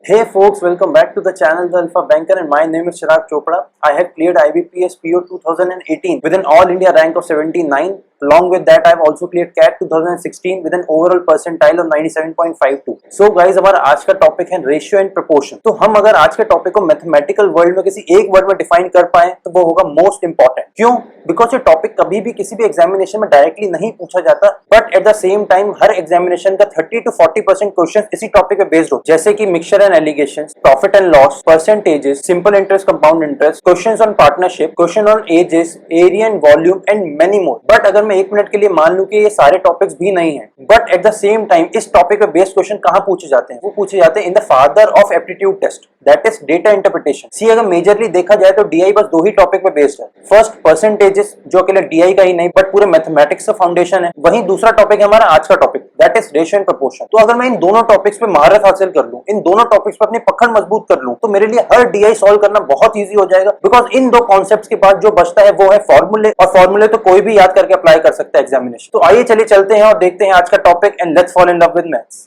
Hey folks, welcome back to the channel The Alpha Banker and my name is Chirag Chopra. I have cleared IBPS PO 2018 with an All India rank of 79. Along with that, I have also cleared CAT 2016 with an overall percentile of 97.52. So guys, हमारा आज का topic है ratio and proportion. तो हम अगर आज के topic को मैथमेटिकल वर्ल्ड में किसी एक वर्ड में डिफाइन कर पाए तो वो होगा मोस्ट इंपॉर्टेंट। क्यों? बिकॉज ये टॉपिक कभी भी किसी भी एग्जामिनेशन में डायरेक्टली नहीं पूछा जाता, but at the same time her examination का 30 to 40% क्वेश्चन इसी टॉपिक पे बेस्ड हो, जैसे कि mixture and allegations, profit and loss, percentages, simple interest, compound interest, questions on partnership, question on edges, area and volume and many more. But अगर मैं एक minute के लिए मान लूं कि ये सारे टॉपिक्स भी नहीं है, but at the same time इस टॉपिक पे बेस्ड क्वेश्चन कहां पूछे जाते हैं? वो पूछे जाते हैं in the father of aptitude test, that is data interpretation. See अगर मेजरली देखा जाए तो डीआई बस दो ही टॉपिक पे बेस्ड है। फर्स्ट परसेंटेजेस, जो अकेले डीआई का ही नहीं बट पूरे मैथमेटिक्स का फाउंडेशन है। वहीं दूसरा टॉपिक है हमारा आज का topic, that is ratio and proportion. तो अगर मैं इन दोनों टॉपिक्स पे महारत हासिल कर लूं, इन दोनों टॉपिक्स पे अपनी पकड़ मजबूत कर लूं, तो मेरे लिए हर डीआई सॉल्व करना बहुत ईजी हो जाएगा। बिकॉज इन दो कॉन्सेप्ट्स के बाद जो बचता है वो है फॉर्मूले, और फॉर्मूले तो कोई भी याद करके अप्लाई कर सकता है एग्जामिनेशन। तो आइए चलिए चलते हैं और देखते हैं आज का topic and let's fall in love with maths.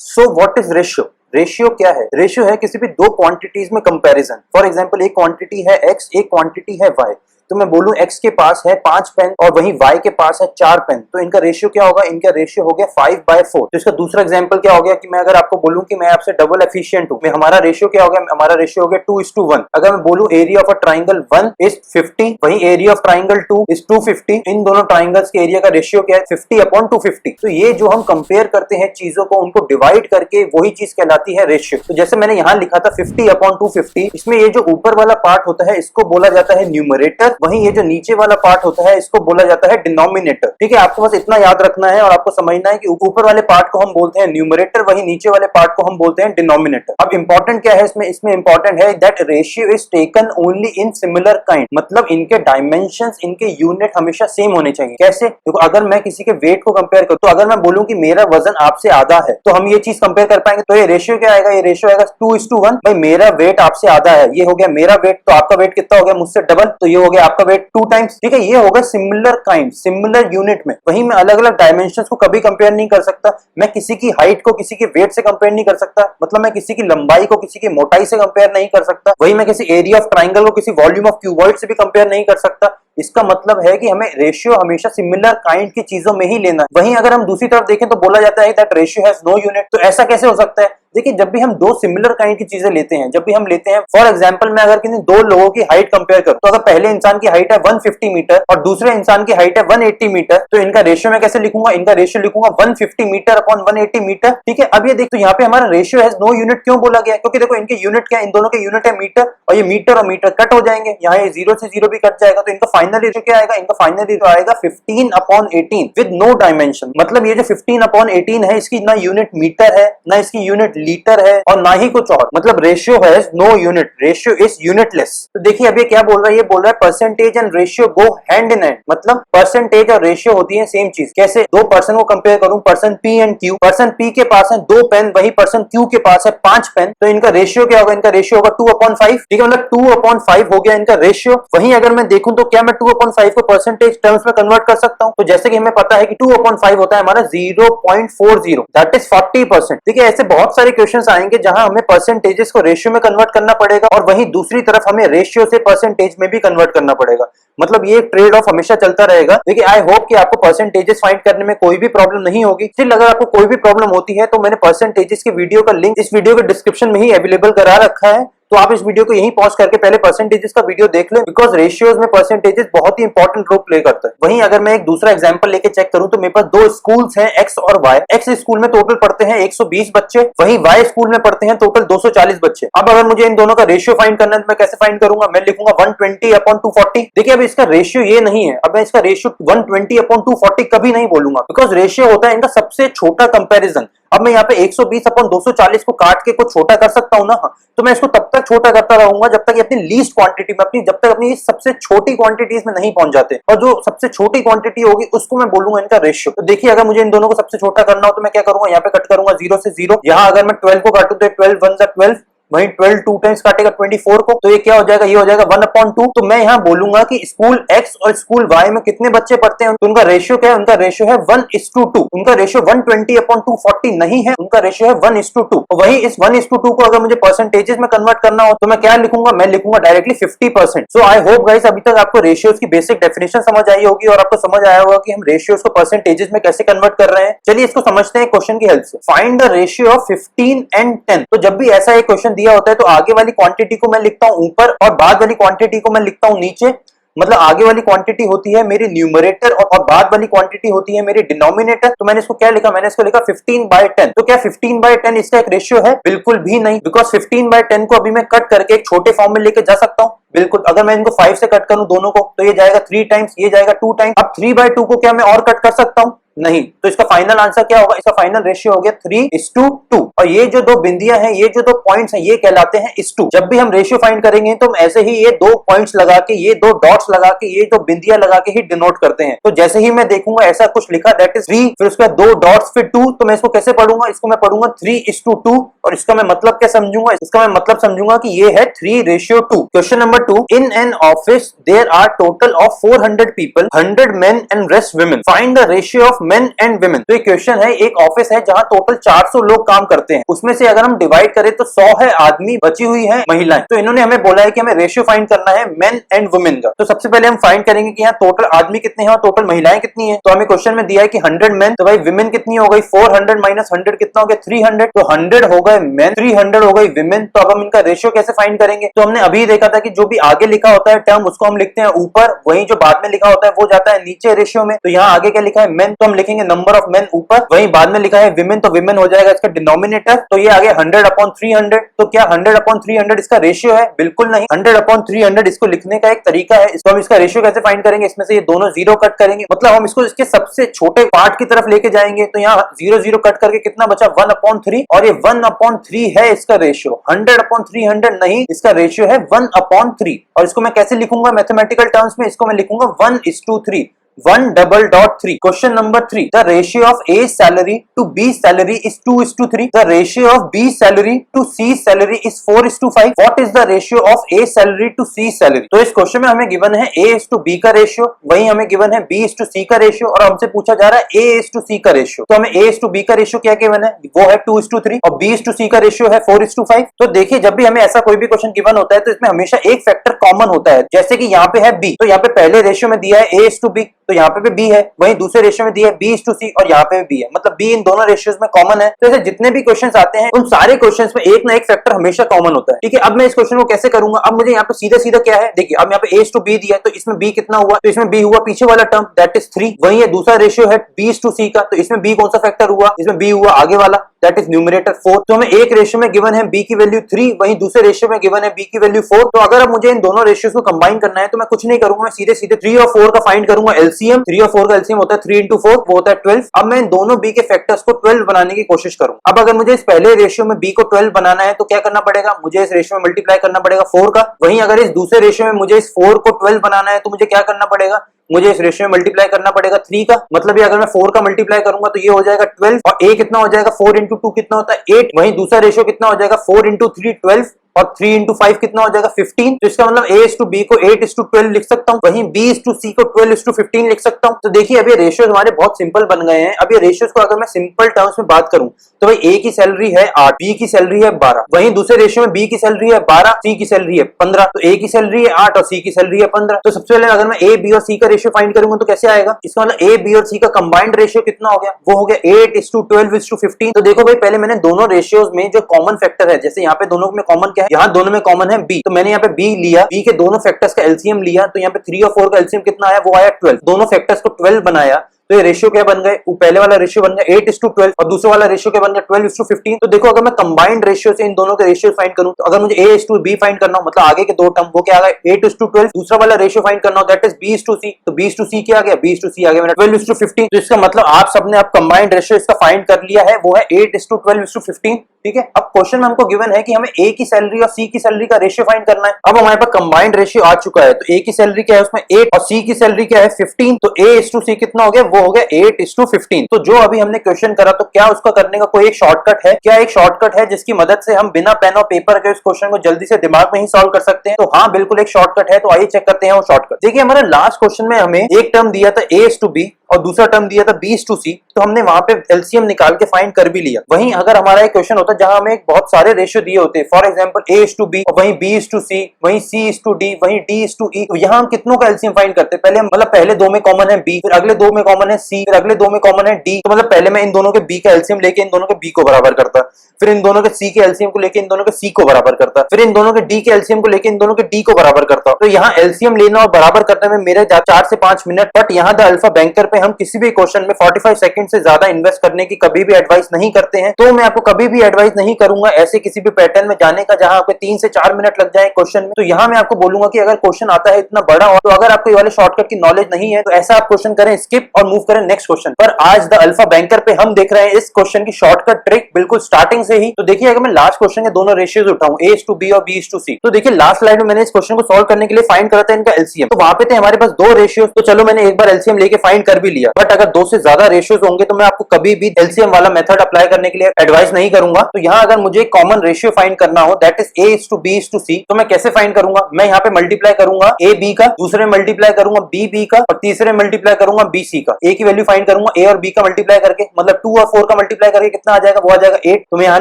So what is ratio? Ratio क्या है? रेशियो है किसी भी दो क्वांटिटीज में कंपैरिजन। फॉर एग्जांपल एक क्वांटिटी है x, एक क्वांटिटी है y। तो मैं बोलूं x के पास है 5 पेन और वहीं y के पास है 4 पेन, तो इनका रेशियो क्या होगा? इनका रेशियो हो गया 5/4। तो इसका दूसरा एग्जांपल क्या हो गया कि मैं अगर आपको बोलूं कि मैं आपसे डबल एफिशिएंट हूं, हमारा रेशियो क्या हो गया? हमारा रेशियो हो गया 2:1। अगर मैं बोलूं area of a triangle 1 is 50, वहीं एरिया ऑफ ट्राइंगल 2 इज 250, इन दोनों ट्राइंगल्स के एरिया का रेशियो क्या है? 50/250। तो ये जो हम कंपेयर करते हैं चीजों को, उनको डिवाइड करके वही चीज कहलाती है रेशियो। तो जैसे मैंने यहाँ लिखा था 50/250, इसमें ये जो ऊपर वाला पार्ट होता है इसको बोला जाता है न्यूमरेटर, वहीं ये जो नीचे वाला पार्ट होता है इसको बोला जाता है डिनोमिनेटर। ठीक है, आपको बस इतना याद रखना है और आपको समझना है कि ऊपर वाले पार्ट को हम बोलते हैं न्यूमरेटर, वहीं नीचे वाले पार्ट को हम बोलते हैं डिनोमिनेटर। अब इंपॉर्टेंट क्या है इसमें इंपॉर्टेंट है that ratio is taken only in similar kind, मतलब इनके डायमेंशंस, इनके यूनिट हमेशा सेम होने चाहिए। कैसे? देखो, अगर मैं किसी के वेट को कंपेयर करूं, तो अगर मैं बोलूं कि मेरा वजन आपसे आधा है, तो हम ये चीज कंपेयर कर पाएंगे। तो ये रेशियो क्या आएगा? ये रेशियो आएगा 2:1। भाई मेरा वेट आपसे आधा है, ये हो गया मेरा वेट, तो आपका वेट कितना हो गया? मुझसे डबल, तो ये हो गया आपका वेट 2 टाइम्स। ठीक है, ये होगा सिमिलर काइंड, सिमिलर यूनिट में। वहीं मैं अलग अलग डायमेंशंस को कभी कंपेयर नहीं कर सकता। मैं किसी की हाइट को किसी के वेट से कंपेयर नहीं कर सकता, मतलब मैं किसी की लंबाई को किसी की मोटाई से कंपेयर नहीं कर सकता। वहीं मैं किसी एरिया ऑफ ट्राइंगल को किसी वॉल्यूम ऑफ क्यूबॉइड से भी कंपेयर नहीं कर सकता। इसका मतलब है कि हमें रेशियो हमेशा सिमिलर काइंड की चीजों में ही लेना है। वहीं अगर हम दूसरी तरफ देखें तो बोला जाता है that ratio has no unit. तो ऐसा कैसे हो सकता है? देखिए, जब भी हम दो सिमिलर काइंड की चीजें लेते हैं, जब भी हम लेते हैं, फॉर एग्जांपल मैं अगर किसी दो लोगों की हाइट कंपेयर करूं, तो अगर पहले इंसान की हाइट है 150 मीटर और दूसरे इंसान की हाइट है 180 मीटर, तो इनका रेशियो मैं कैसे लिखूंगा? इनका रेशियो लिखूंगा 150 मीटर अपॉन 180 मीटर। ठीक है, अब ये देखो, यहाँ पे हमारा रेशियो हैज नो यूनिट क्यों बोला गया? क्योंकि देखो इनके यूनिट क्या है? इन दोनों के यूनिट है मीटर, और ये मीटर और मीटर कट हो जाएंगे, यहाँ ये 0 से 0 भी कट जाएगा, तो इनका फाइनल रेशियो क्या आएगा? इनका फाइनल रेशियो आएगा 15/18 विद नो डायमेंशन। मतलब ये जो 15/18 है, इसकी ना यूनिट मीटर है, ना इसकी यूनिट लीटर है, और ना ही कुछ और। मतलब ratio has no unit, ratio is unitless. तो देखिए अब ये क्या बोल रहा है? ये बोल रहा है percentage and ratio go hand in hand, मतलब परसेंटेज और रेशियो होती है सेम चीज। कैसे? दो पर्सन को कंपेयर करूं, person P and Q, person P के पास है 2 पेन, वही पर्सन क्यू के पास है 5 पेन, तो इनका रेशियो क्या होगा? इनका रेशियो होगा 2/5। ठीक है, मतलब 2/5 हो गया इनका रेशियो। वहीं अगर मैं देखूं तो क्या मैं 2/5 को परसेंटेज टर्म्स में कन्वर्ट कर सकता हूं? तो जैसे कि हमें पता है कि 2/5 होता है हमारा 0.40, दैट इज 40%। ठीक है, ऐसे बहुत सारे क्वेश्चंस आएंगे जहां हमें परसेंटेजेस को रेशियो में कन्वर्ट करना पड़ेगा, और वहीं दूसरी तरफ हमें रेशियो से परसेंटेज में भी कन्वर्ट करना पड़ेगा। मतलब ये ट्रेड ऑफ हमेशा चलता रहेगा। देखिए, आई होप कि आपको परसेंटेजेस फाइंड करने में कोई भी प्रॉब्लम नहीं होगी। स्टिल अगर आपको कोई भी प्रॉब्लम होती है तो मैंने परसेंटेजेस के वीडियो का लिंक इस वीडियो के डिस्क्रिप्शन में ही अवेलेबल करा रखा है, तो आप इस वीडियो को यहीं पॉज करके पहले परसेंटेजेस का वीडियो देख लें, बिकॉज रेशियोज में परसेंटेजेस बहुत ही इंपॉर्टेंट रोल प्ले करता है। वहीं अगर मैं एक दूसरा एग्जांपल लेके चेक करूं तो मेरे पास दो स्कूल्स हैं, एक्स और वाई। एक्स स्कूल में टोटल पढ़ते हैं 120 बच्चे, वहीं वाई स्कूल में पढ़ते हैं टोटल 240 बच्चे। अब अगर मुझे इन दोनों का रेशियो फाइंड करना है तो मैं कैसे फाइंड करूंगा? मैं लिखूंगा 120/240। देखिए, अब इसका रेशियो ये नहीं है, अब मैं इसका रेशियो 120/240 कभी नहीं बोलूंगा, बिकॉज रेशियो होता है इनका सबसे छोटा कंपेरिजन। अब मैं यहाँ पे 120/240 को काट के कुछ छोटा कर सकता हूँ ना, तो मैं इसको तब तक छोटा करता रहूंगा जब तक ये अपनी लीस्ट क्वांटिटी में, जब तक अपनी सबसे छोटी क्वांटिटीज में नहीं पहुंच जाते, और जो सबसे छोटी क्वांटिटी होगी उसको मैं बोलूंगा इनका रेशियो। तो देखिए, अगर मुझे इन दोनों को सबसे छोटा करना हो तो मैं क्या करूंगा? यहाँ पे कट करूंगा 0 से 0। यहाँ अगर मैं 12 को काटूं तो 12 1 12, वहीं 12 2 टाइम्स काटेगा 24 को, तो ये क्या हो जाएगा, ये हो जाएगा 1/2। तो मैं यहाँ बोलूंगा कि स्कूल X और स्कूल Y में कितने बच्चे पढ़ते हैं, तो उनका रेशियो क्या है, उनका रेशियो है 1:2। उनका रेशियो 120/240 नहीं है, उनका रेशियो है 1:2। वही इस 1:2 को अगर मुझे परसेंटेजेस में कन्वर्ट करना हो तो मैं क्या लिखूंगा, मैं लिखूंगा directly 50%। So I hope guys अभी तक आपको रेशियोज की बेसिक डेफिनेशन समझ आई होगी और आपको समझ आया होगा कि हम रेशियोज को परसेंटेजेस में कैसे कन्वर्ट कर रहे हैं। चलिए इसको समझते हैं क्वेश्चन की हेल्प से। Find the ratio of 15 and 10। तो जब भी ऐसा एक क्वेश्चन दिया होता है तो आगे वाली क्वांटिटी को मैं लिखता हूं ऊपर और बाद वाली क्वांटिटी को मैं लिखता हूं नीचे। मतलब आगे वाली क्वांटिटी होती है मेरी न्यूमरेटर और बाद वाली क्वांटिटी होती है मेरी डिनोमिनेटर। तो मैंने इसको क्या लिखा, मैंने इसको लिखा 15/10। तो क्या 15/10 इसका एक रेशियो है? बिल्कुल भी नहीं, बिकॉज 15/10 को अभी मैं कट करके एक छोटे फॉर्म में लेके जा सकता हूं। बिल्कुल, अगर मैं इनको 5 से कट करूं दोनों को तो ये जाएगा 3 टाइम्स, ये जाएगा 2 टाइम्स। अब 3/2 को क्या मैं और कट कर सकता हूं? नहीं। तो इसका फाइनल आंसर क्या होगा, इसका फाइनल रेशियो हो गया 3:2। और ये जो दो बिंदियां हैं, ये जो दो पॉइंट्स हैं, ये कहलाते हैं इस्टू। जब भी हम रेशियो फाइंड करेंगे तो हम ऐसे ही ये दो पॉइंट्स लगा के, ये दो डॉट्स लगा के, ये दो बिंदियां लगा के ही डिनोट करते हैं। तो जैसे ही मैं देखूंगा ऐसा कुछ लिखा दैट इज 3, फिर उसका दो डॉट्स फिर 2, तो मैं इसको कैसे पढ़ूंगा, इसको मैं पढ़ूंगा 3:2। और इसका मैं मतलब क्या समझूंगा, इसका मैं मतलब समझूंगा कि ये है 3:2। Question number 2, in an office there are total of 400 people, 100 men and rest women, find the ratio of men and women. तो ये क्वेश्चन है, एक ऑफिस है जहां टोटल 400 लोग काम करते हैं, उसमें से अगर हम डिवाइड करें तो 100 है आदमी, बची हुई है महिलाएं। तो इन्होंने हमें बोला है कि हमें रेशियो फाइंड करना है मेन एंड वुमेन का। तो सबसे पहले हम फाइंड करेंगे कि यहाँ टोटल आदमी कितने हैं और टोटल महिलाएं कितनी हैं। तो हमें क्वेश्चन में दिया है कि 100 मेन, तो भाई वुमेन कितनी हो गई, 400 माइनस 100 कितना हो गया, 300। तो 100 हो गए मेन, 300 हो गई वुमेन। तो अब हम इनका रेशियो कैसे फाइंड करेंगे, तो हमने अभी देखा था कि जो भी आगे लिखा होता है टर्म उसको हम लिखते हैं ऊपर, वही जो बाद में लिखा होता है वो जाता है नीचे रेशियो में। तो यहाँ आगे क्या लिखा है मेन, तो हम लिखेंगे नंबर ऑफ मेन ऊपर, वहीं बाद में लिखा है विमेन, तो विमेन हो जाएगा इसका डिनोमिनेटर। तो ये आ गया 100/300। तो क्या 100/300 इसका रेशियो है? बिल्कुल नहीं। 100/300 इसको लिखने का एक तरीका है। इसको हम इसका रेशियो कैसे फाइंड करेंगे, इसमें से ये दोनों जीरो कट करेंगे, मतलब हम इसको इसके सबसे छोटे पार्ट की तरफ लेके जाएंगे। तो यहाँ 0 कट करके कितना बचा, 1/3, और ये 1/3 है इसका रेशियो। 100/300 नहीं, इसका रेशियो है 1/3। और इसको मैं कैसे लिखूंगा मैथमेटिकल टर्म्स में, इसको मैं लिखूंगा 1:3, 1:3। Question number 3, the ratio of A salary to B salary is 2:3। The ratio of B salary to C salary is 4:5। What is the ratio of A salary to C salary. तो इस question में हमें given है A:B का ratio, वहीं हमें given है B:C का रेशियो, और हमसे पूछा जा रहा है A:C का रेशियो। तो हमें A:B का रेशियो क्या गिवन है, वो है 2:3, और B:C का रेशियो है 4:5। तो देखिए जब भी हमें ऐसा कोई भी क्वेश्चन गिवन होता है तो इसमें हमेशा एक फैक्टर कॉमन होता है। जैसे कि यहाँ पे है B, तो यहाँ पे पहले रेशियो में दिया है A:B, तो यहाँ पे भी B है, वहीं दूसरे रेशियो में दिया है B:C, और यहाँ पे भी B है, मतलब B इन दोनों रेशियोज में कॉमन है। तो ऐसे जितने भी क्वेश्चंस आते हैं उन सारे क्वेश्चंस में एक ना एक फैक्टर हमेशा कॉमन होता है। ठीक है, अब मैं इस क्वेश्चन को कैसे करूंगा, अब मुझे यहाँ पे सीधा सीधा क्या है, देखिए अब यहाँ पे A:B दिया है, तो इसमें B कितना हुआ, तो इसमें B हुआ पीछे वाला टर्म दैट इज 3। वहीं ये दूसरा रेशियो है B:C का, तो इसमें B कौन सा फैक्टर हुआ, इसमें B हुआ आगे वाला दैट इज न्यूमरेटर 4। तो हमें एक रेशियो में गिवन है B की वैल्यू 3, वहीं दूसरे रेशियो में गिवन है B की वैल्यू 4। तो अगर अब मुझे इन दोनों रेशियोज को कंबाइन करना है तो मैं कुछ नहीं करूंगा, मैं सीधे सीधे 3 और 4 का फाइंड करूंगा एलसीएम। 3 और 4 का एलसीएम होता है 3 into 4, वो होता है 12। अब मैं इन दोनों B के फैक्टर्स को 12 बनाने की कोशिश करूं। अब अगर मुझे इस पहले रेशियो में B को 12 बनाना है तो क्या करना पड़ेगा, मुझे इस रेशियो में मल्टीप्लाई करना पड़ेगा 4 का। वहीं अगर इस दूसरे रेशियो में मुझे इस 4 को 12 बनाना है तो मुझे क्या करना पड़ेगा, मुझे इस रेशियो में मल्टीप्लाई करना पड़ेगा 3 का। मतलब ये अगर मैं 4 का मल्टीप्लाई करूंगा तो ये हो जाएगा 12, और A कितना हो जाएगा, 4 into 2 कितना होता है 8। वहीं दूसरा रेशियो कितना हो जाएगा, 4 into 3 12, और 3 into 5 कितना हो जाएगा 15। तो इसका मतलब A:B को 8:12 लिख सकता हूँ, वहीं B:C को 12:15 लिख सकता हूँ। तो देखिए अब ये रेशियोज हमारे बहुत सिंपल बन गए हैं। अब ये रेशियोज को अगर मैं सिंपल टर्म्स में बात करूं तो भाई A की सैलरी है 8, B की सैलरी है 12, वहीं दूसरे रेशियो में B की सैलरी है 12, C की सैलरी है 15। तो A की सैलरी है 8 और C की सैलरी है 15। तो सबसे पहले अगर मैं A, B और C का रेशियो फाइंड करूंगा तो कैसे आएगा, इसका मतलब A, B और C का कंबाइंड रेशियो कितना हो गया, वो हो गया 8:12:15। तो देखो भाई पहले मैंने दोनों रेशियोज में जो कॉमन फैक्टर है, जैसे यहाँ पे दोनों में कॉमन क्या है, यहाँ दोनों में कॉमन है B, तो मैंने यहाँ पे B लिया, B के दोनों फैक्टर्स का एलसीएम लिया, तो यहाँ पे 3 और 4 का एलसीएम कितना आया, वो आया 12। दोनों फैक्टर्स को 12 बनाया तो ये रेशियो क्या बन गए, पहले वाला रेशियो बन गया 8:12 और दूसरे वाला रेशियो क्या बन गया 12:15। तो देखो अगर मैं कंबाइंड रेशियो से इन दोनों के रेशियो फाइंड करूं तो अगर मुझे A:B फाइंड करना हो, मतलब आगे के दो टर्म, वो क्या आ गया 8:12, दूसरा वाला रेशियो फाइंड करना हो दैट इज B:C, तो B:C क्या आ गया, B:C आ गया मेरा 12:15। तो इसका मतलब आप सबने आप कंबाइंड रेशियो इसका फाइंड कर लिया है, वो है 8:12:15। ठीक है, अब क्वेश्चन में हमको गिवन है कि हमें A की सैलरी और C की सैलरी का रेशियो फाइंड करना है। अब हमारे पास कंबाइंड रेशियो आ चुका है, तो A की सैलरी क्या है उसमें 8 और C की सैलरी क्या है 15। तो A:C कितना हो गया वो हो गया 8:15। तो जो अभी हमने क्वेश्चन करा, तो क्या उसका करने का कोई एक शॉर्टकट है? क्या एक शॉर्टकट है जिसकी मदद से हम बिना पेन और पेपर के इस क्वेश्चन को जल्दी से दिमाग में ही सॉल्व कर सकते हैं? तो हाँ, बिल्कुल एक शॉर्टकट है। तो आइए चेक करते हैं वो शॉर्टकट। देखिए, हमारा लास्ट क्वेश्चन में हमें एक टर्म दिया था A:B और दूसरा टर्म दिया था B:C, तो हमने वहां पे एलसीएम निकाल के फाइंड कर भी लिया। वहीं अगर हमारा एक क्वेश्चन होता जहां हमें बहुत सारे रेशियो दिए होते, फॉर एग्जांपल A:B और वहीं B:C, वहीं C:D, वहीं D:E, तो यहाँ हम कितनों का एलसीएम फाइंड करते? पहले मतलब पहले दो में कॉमन है B, फिर अगले दो में कॉमन है C, फिर अगले दो में कॉमन है D, तो मतलब पहले मैं इन दोनों के B का एलसीएम लेके इन दोनों के B को बराबर करता, फिर इन दोनों के C के एलसीएम को लेके इन दोनों के C को बराबर करता, फिर इन दोनों के D के एलसीएम को लेके इन दोनों के D को बराबर करता। तो यहाँ एलसीएम लेना और बराबर करने में मेरे 4 से 5 मिनट। बट यहाँ द अल्फा बैंकर पे हम किसी भी क्वेश्चन में 45 सेकंड से ज्यादा इन्वेस्ट करने की कभी भी एडवाइस नहीं करते हैं। तो मैं आपको कभी भी एडवाइस नहीं करूंगा ऐसे किसी भी पैटर्न में जाने का जहां आपको 3 से 4 मिनट लग जाए क्वेश्चन में। तो यहाँ मैं आपको बोलूंगा कि अगर क्वेश्चन आता है इतना बड़ा और तो अगर आपको ये वाले शॉर्टकट की नॉलेज नहीं है, तो ऐसा आप क्वेश्चन करें स्किप और मूव करें नेक्स्ट क्वेश्चन पर। आज द अल्फा बैंकर पे हम देख रहे हैं इस क्वेश्चन की शॉर्टकट ट्रिक बिल्कुल स्टार्टिंग से ही। तो देखिए, अगर मैं लास्ट क्वेश्चन के दोनों रेशियोज उठाऊं A:B और B:C, तो देखिए लास्ट स्लाइड में मैंने इस क्वेश्चन को सॉल्व करने के लिए फाइंड करा था इनका एलसीएम। तो वहां पे थे हमारे पास दो रेशियोज, तो चलो मैंने एक बार एलसीएम लेके फाइंड कर भी लिया। बट अगर दो से ज्यादा रेशियोज होंगे तो मैं आपको कभी भी एलसीएम वाला मेथड अप्लाई करने के लिए एडवाइस नहीं करूंगा। तो यहाँ अगर मुझे कॉमन रेशियो फाइंड करना हो, दैट इज A:B:C, तो मैं कैसे फाइंड करूंगा? मैं यहाँ पे मल्टीप्लाई करूंगा A B का, दूसरे मल्टीप्लाई करूंगा B का और तीसरे मल्टीप्लाई करूंगा BC का। A की वैल्यू फाइंड करूंगा A और B का मल्टीप्लाई करके, मतलब 2 और 4 का मल्टीप्लाई करके कितना आ जाएगा? वो आ जाएगा 8। तो मैं यहाँ